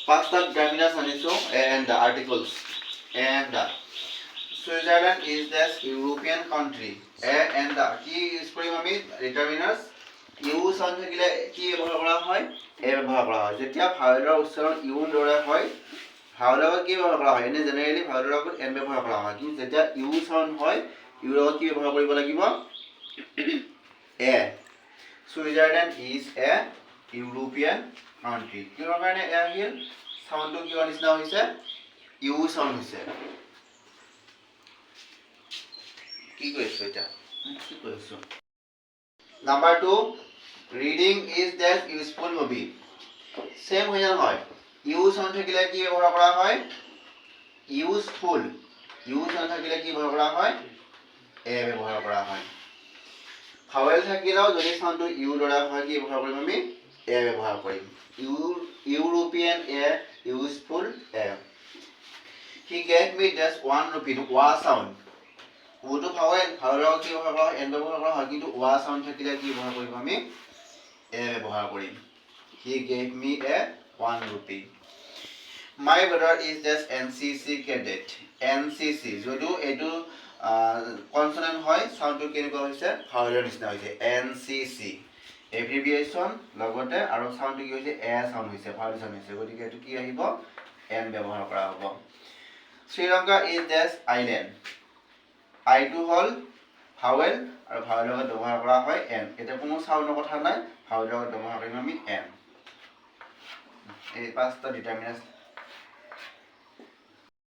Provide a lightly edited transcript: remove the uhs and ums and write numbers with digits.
পাঁচটা ডিটাৰমিনাৰ্ছ আনিছোঁ and the articles and Switzerland is the European country and the কি use কৰিম আমি ডিটাৰমিনাৰ্ছ ইউ চাউণ্ড থাকিলে কি ব্যৱহাৰ কৰা হয় এ ব্যৱহাৰ কৰা হয় যেতিয়া ভাৱেলৰ উচ্চাৰণ ইউ দৰে হয় ভাৱেলৰ লগত কি ব্যৱহাৰ কৰা হয় এনে জেনেৰেলি ভাৱেলৰ লগত এন ব্যৱহাৰ কৰা হয় কিন্তু যেতিয়া ইউ চাউণ্ড হয় ইউৰ লগত কি ব্যৱহাৰ কৰিব লাগিব এ Switzerland is a European country কিহৰ কাৰণে এ আহিল সাউন্ডটো কি নিচিনা হৈছে ইউ সাউন্ড হৈছে কি কৈছো এটা কি কৈছো number 2 reading is that useful hobby same হয়ে হয় ইউ সাউন্ড থাকিলে কি ব্যৱহাৰ কৰা হয় ইউজফুল ইউ সাউন্ড থাকিলে কি ব্যৱহাৰ কৰা হয় এ ব্যৱহাৰ কৰা হয় ভাৱেল থাকিলেও যদি সাউন্ডটো ইউ দৰে হয় কি ব্যৱহাৰ কৰিম আমি এ ব্যৱহাৰ কৰিম European a useful a he gave me just 1 rupee wa sound ওটো ভাৱেল ভাৱেলৰ কি ব্যৱহাৰ কৰা এন ব্যৱহাৰ কৰা হয় কিন্তু wa sound থাকিলে কি ব্যৱহাৰ কৰিম আমি এ ব্যৱহাৰ কৰিম he gave me a 1 rupee my brother is just NCC cadet NCC যদিও এটো কনসোনেন্ট হয় সাউন্ডটো কেনেকুৱা হৈছে ভাৱেলৰ নিচিনা হৈছে NCC এব্ৰিভিয়েশন লগতে আৰু সাউন্ডটো কি হৈছে এ সাউন্ড হৈছে ভাৱেল সাউন্ড হৈছে গতিকে এটো কি আহিব এন ব্যৱহাৰ কৰা হ'ব শ্ৰীলঙ্কা is this island আইটো হল ভাৱেল আৰু ভাৱেলৰ লগত ব্যৱহাৰ কৰা হয় এন এটা কোনো সাউন্ডৰ কথা নাই ভাৱেলৰ লগত ব্যৱহাৰ কৰিম আমি এন এই পাঁচটা ডিটাৰমিনাৰ্ছ